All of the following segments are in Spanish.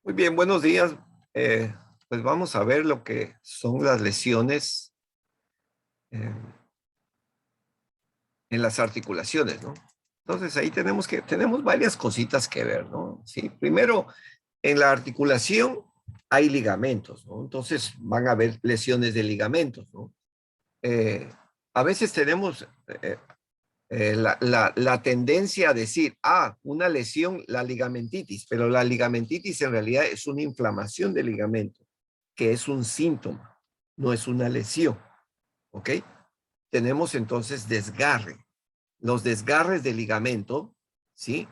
Muy bien, buenos días. Pues vamos a ver lo que son las lesiones eh, en las articulaciones, ¿no? Entonces ahí tenemos varias cositas que ver, ¿no? Sí, primero, en la articulación hay ligamentos, ¿no? Entonces van a haber lesiones de ligamentos, ¿no? Eh, a veces tenemos la tendencia a decir, una lesión, la ligamentitis, pero la ligamentitis en realidad es una inflamación del ligamento, que es un síntoma, no es una lesión, ¿ok? Tenemos entonces desgarre. Los desgarres del ligamento, ¿sí?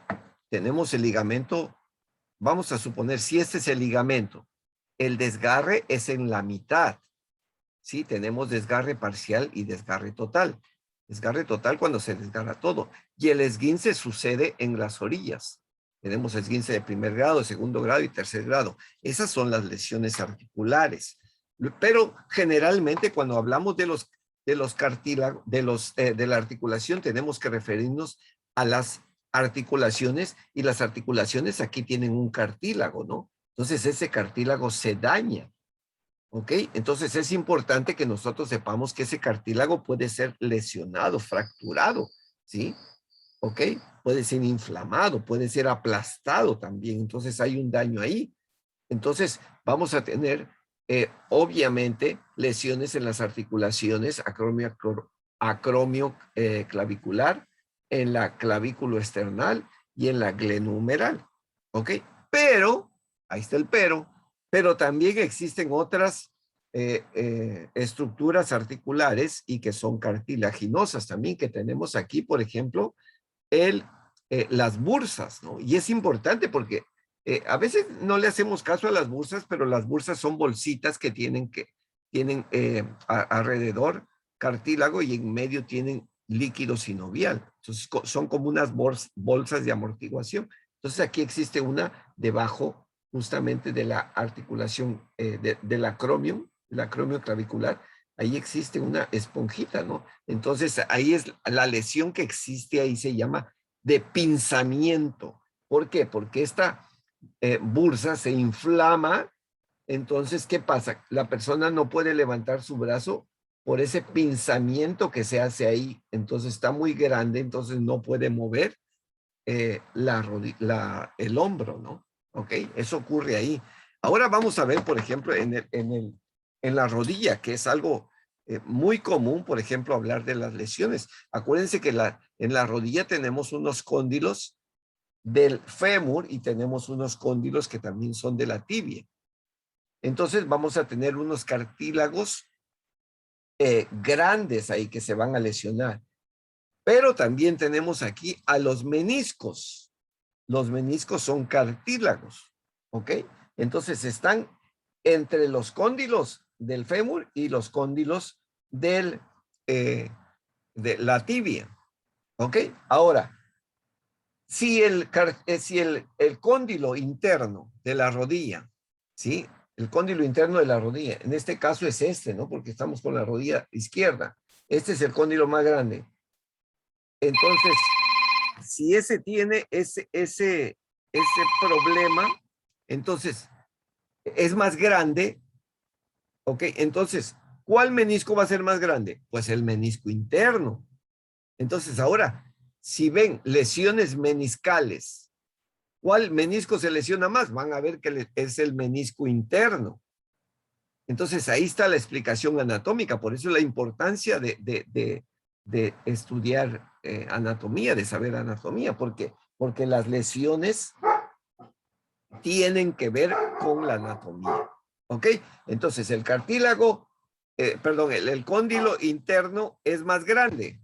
Tenemos el ligamento, vamos a suponer, si este es el ligamento, el desgarre es en la mitad, ¿sí? Tenemos desgarre parcial y desgarre total. Desgarre total cuando se desgarra todo. Y el esguince sucede en las orillas. Tenemos esguince de primer grado, segundo grado y tercer grado. Esas son las lesiones articulares. Pero generalmente cuando hablamos de los cartílagos, de la articulación, tenemos que referirnos a las articulaciones, y las articulaciones aquí tienen un cartílago, ¿no? Entonces ese cartílago se daña. ¿Ok? Entonces es importante que nosotros sepamos que ese cartílago puede ser lesionado, fracturado, ¿sí? ¿Ok? Puede ser inflamado, puede ser aplastado también. Entonces hay un daño ahí. Entonces vamos a tener, obviamente, lesiones en las articulaciones, acromio clavicular, en la clavículo esternal y en la glenumeral. ¿Ok? Pero, ahí está el pero también existen otras estructuras articulares y que son cartilaginosas también, que tenemos aquí, por ejemplo, las bursas, ¿no? Y es importante porque a veces no le hacemos caso a las bursas, pero las bursas son bolsitas que tienen alrededor cartílago y en medio tienen líquido sinovial. Entonces son como unas bolsas de amortiguación. Entonces aquí existe una debajo justamente de la articulación del acromio clavicular. Ahí existe una esponjita, ¿no? Entonces ahí es la lesión que existe, ahí se llama de pinzamiento. ¿Por qué? Porque esta bursa se inflama. Entonces, ¿qué pasa? La persona no puede levantar su brazo por ese pinzamiento que se hace ahí. Entonces está muy grande, entonces no puede mover el hombro, ¿no? ¿Ok? Eso ocurre ahí. Ahora vamos a ver, por ejemplo, en la rodilla, que es algo muy común, por ejemplo, hablar de las lesiones. Acuérdense que en la rodilla tenemos unos cóndilos del fémur y tenemos unos cóndilos que también son de la tibia. Entonces vamos a tener unos cartílagos grandes ahí que se van a lesionar. Pero también tenemos aquí a los meniscos. Los meniscos son cartílagos, ¿ok? Entonces están entre los cóndilos del fémur y los cóndilos de la tibia, ¿ok? Ahora, si el cóndilo interno de la rodilla, ¿sí? El cóndilo interno de la rodilla, en este caso es este, ¿no? Porque estamos con la rodilla izquierda. Este es el cóndilo más grande. Entonces, si ese tiene ese problema, entonces es más grande, ¿ok? Entonces, ¿cuál menisco va a ser más grande? Pues el menisco interno. Entonces, ahora, si ven lesiones meniscales, ¿cuál menisco se lesiona más? Van a ver que es el menisco interno. Entonces, ahí está la explicación anatómica. Por eso la importancia de estudiar anatomía, de saber anatomía, porque las lesiones tienen que ver con la anatomía. ¿Ok? Entonces, el cartílago, perdón, el cóndilo interno es más grande.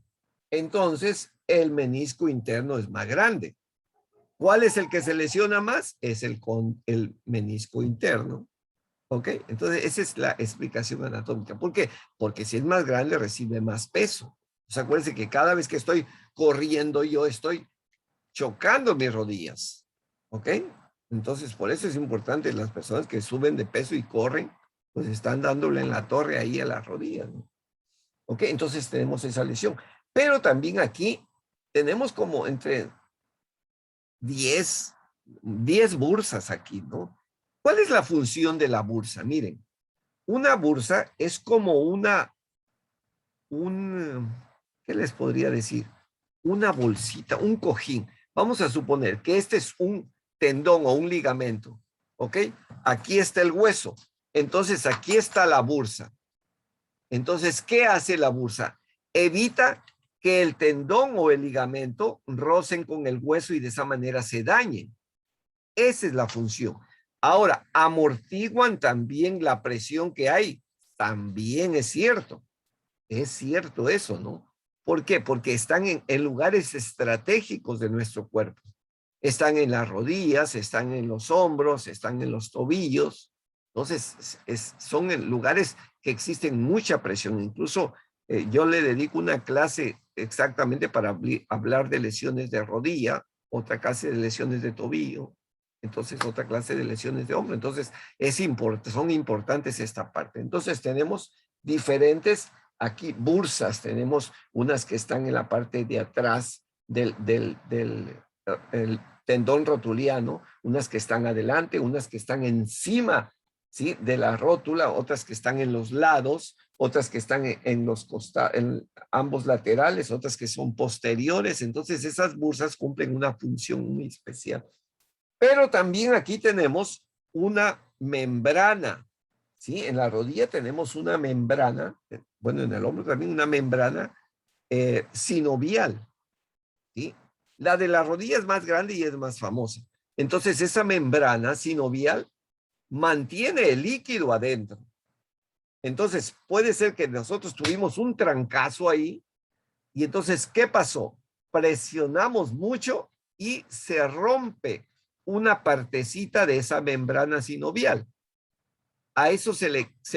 Entonces, el menisco interno es más grande. ¿Cuál es el que se lesiona más? Es el menisco interno. ¿Ok? Entonces, esa es la explicación anatómica. ¿Por qué? Porque si es más grande, recibe más peso. O sea, acuérdense que cada vez que estoy corriendo, yo estoy chocando mis rodillas. ¿Ok? Entonces, por eso es importante las personas que suben de peso y corren, pues están dándole en la torre ahí a las rodillas, ¿no? ¿Ok? Entonces tenemos esa lesión. Pero también aquí tenemos como entre 10 bursas aquí, ¿no? ¿Cuál es la función de la bursa? Miren, una bursa es como ¿qué les podría decir? Una bolsita, un cojín. Vamos a suponer que este es un tendón o un ligamento, ¿ok? Aquí está el hueso. Entonces, aquí está la bursa. Entonces, ¿qué hace la bursa? Evita que el tendón o el ligamento rocen con el hueso y de esa manera se dañen. Esa es la función. Ahora, amortiguan también la presión que hay. También es cierto. Es cierto eso, ¿no? ¿Por qué? Porque están en lugares estratégicos de nuestro cuerpo. Están en las rodillas, están en los hombros, están en los tobillos. Entonces, son en lugares que existen mucha presión. Incluso yo le dedico una clase exactamente para hablar de lesiones de rodilla, otra clase de lesiones de tobillo, entonces otra clase de lesiones de hombro. Entonces, son importantes esta parte. Entonces, tenemos diferentes aquí bursas, tenemos unas que están en la parte de atrás del el tendón rotuliano, unas que están adelante, unas que están encima, ¿sí? De la rótula, otras que están en los lados, otras que están en los en ambos laterales, otras que son posteriores. Entonces esas bursas cumplen una función muy especial. Pero también aquí tenemos una membrana, ¿sí? En la rodilla tenemos una membrana, bueno, en el hombro también una membrana sinovial, ¿sí? La de la rodilla es más grande y es más famosa. Entonces, esa membrana sinovial mantiene el líquido adentro. Entonces, puede ser que nosotros tuvimos un trancazo ahí y entonces, ¿qué pasó? Presionamos mucho y se rompe una partecita de esa membrana sinovial. A eso se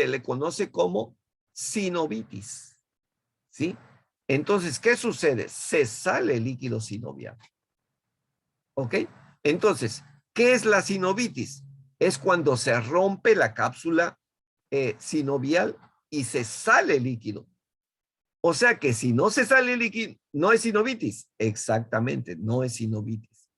le conoce como sinovitis, ¿sí? Entonces, ¿qué sucede? Se sale el líquido sinovial. ¿Ok? Entonces, ¿qué es la sinovitis? Es cuando se rompe la cápsula sinovial y se sale líquido. O sea que si no se sale líquido, no es sinovitis. Exactamente, no es sinovitis.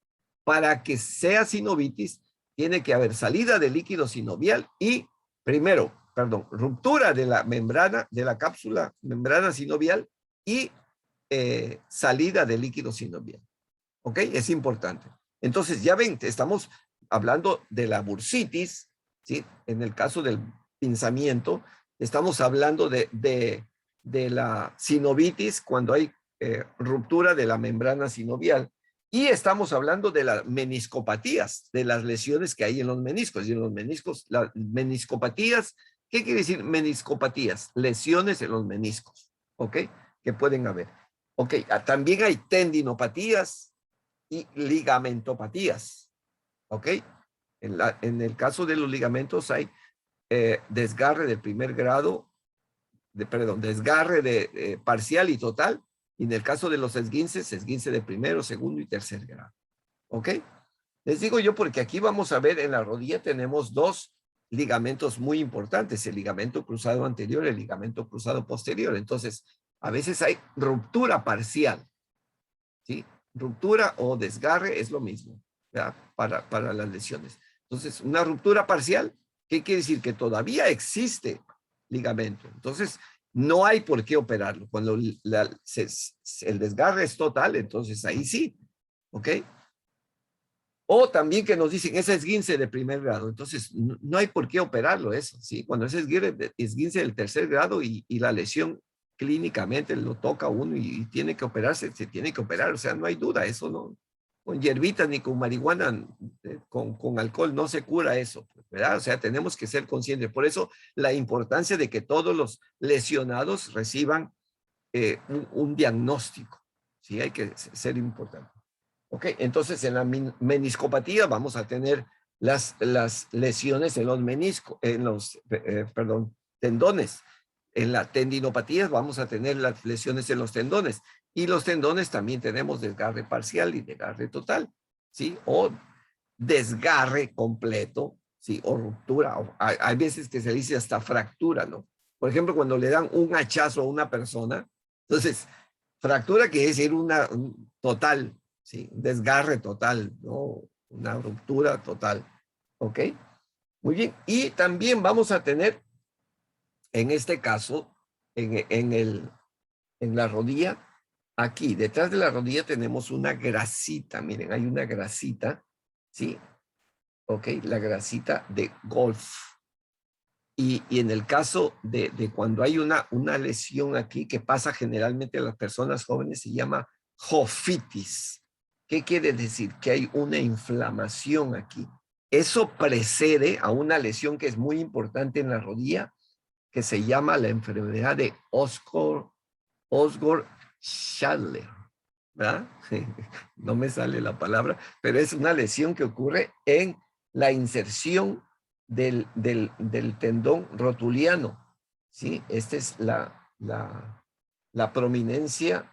Para que sea sinovitis, tiene que haber salida de líquido sinovial y, primero, perdón, ruptura de la membrana, de la cápsula, membrana sinovial y salida de líquido sinovial. ¿Ok? Es importante. Entonces, ya ven, estamos hablando de la bursitis, ¿sí? En el caso del pinzamiento, estamos hablando de la sinovitis cuando hay ruptura de la membrana sinovial. Y estamos hablando de las meniscopatías, de las lesiones que hay en los meniscos. Y en los meniscos, las meniscopatías, ¿qué quiere decir meniscopatías? Lesiones en los meniscos, ¿ok? Que pueden haber. Ok, también hay tendinopatías, y ligamentopatías, ¿ok? En el caso de los ligamentos hay desgarre del primer grado, perdón, desgarre de parcial y total, y en el caso de los esguinces, esguince de primero, segundo y tercer grado, ¿ok? Les digo yo porque aquí vamos a ver en la rodilla tenemos dos ligamentos muy importantes, el ligamento cruzado anterior y el ligamento cruzado posterior. Entonces, a veces hay ruptura parcial, ¿sí? Ruptura o desgarre es lo mismo, ¿ya? Para las lesiones. Entonces, una ruptura parcial, ¿qué quiere decir? Que todavía existe ligamento. Entonces, no hay por qué operarlo. Cuando el desgarre es total, entonces ahí sí, ¿ok? O también que nos dicen, ese esguince de primer grado. Entonces, no hay por qué operarlo eso, ¿sí? Cuando es esguince del tercer grado y la lesión clínicamente lo toca uno y tiene que operarse, se tiene que operar. O sea, no hay duda, eso no. Con hierbitas ni con marihuana, con alcohol, no se cura eso, ¿verdad? O sea, tenemos que ser conscientes. Por eso, la importancia de que todos los lesionados reciban un diagnóstico, ¿sí? Hay que ser importante. Ok, entonces en la meniscopatía vamos a tener las lesiones en los meniscos, en los, perdón, tendones. En la tendinopatía vamos a tener las lesiones en los tendones. Y los tendones también tenemos desgarre parcial y desgarre total, ¿sí? O desgarre completo, ¿sí? O ruptura. Hay veces que se dice hasta fractura, ¿no? Por ejemplo, cuando le dan un hachazo a una persona, entonces, fractura quiere decir un total, ¿sí? Un desgarre total, ¿no? Una ruptura total, ¿ok? Muy bien. Y también vamos a tener, en este caso, en la rodilla, aquí, detrás de la rodilla tenemos una grasita. Miren, hay una grasita, ¿sí? Ok, la grasita de golf. Y en el caso de cuando hay una lesión aquí que pasa generalmente a las personas jóvenes, se llama jofitis. ¿Qué quiere decir? Que hay una inflamación aquí. Eso precede a una lesión que es muy importante en la rodilla, que se llama la enfermedad de Osgood-Schindler, ¿verdad? No me sale la palabra, pero es una lesión que ocurre en la inserción del tendón rotuliano, ¿sí? Esta es la prominencia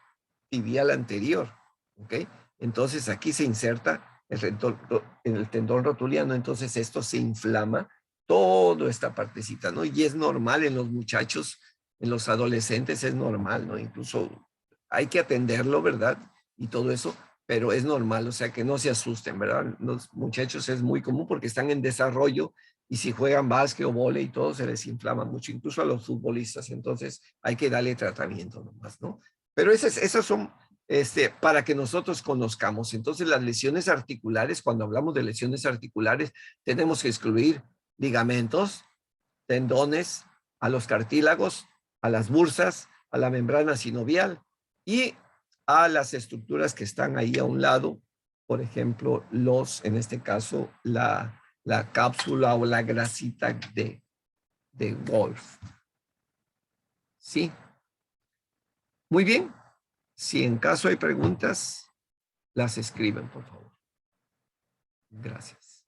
tibial anterior, ¿ok? Entonces aquí se inserta en el tendón rotuliano, entonces esto se inflama toda esta partecita, ¿no? Y es normal en los muchachos, en los adolescentes es normal, ¿no? Incluso hay que atenderlo, ¿verdad? Y todo eso, pero es normal, o sea, que no se asusten, ¿verdad? Los muchachos es muy común porque están en desarrollo y si juegan básquet o vóley y todo se les inflama mucho, incluso a los futbolistas, entonces hay que darle tratamiento nomás, ¿no? Pero esas son para que nosotros conozcamos. Entonces, las lesiones articulares, cuando hablamos de lesiones articulares, tenemos que excluir ligamentos, tendones, a los cartílagos, a las bursas, a la membrana sinovial y a las estructuras que están ahí a un lado, por ejemplo, en este caso, la cápsula o la grasita de golf. ¿Sí? Muy bien. Si en caso hay preguntas, las escriben, por favor. Gracias.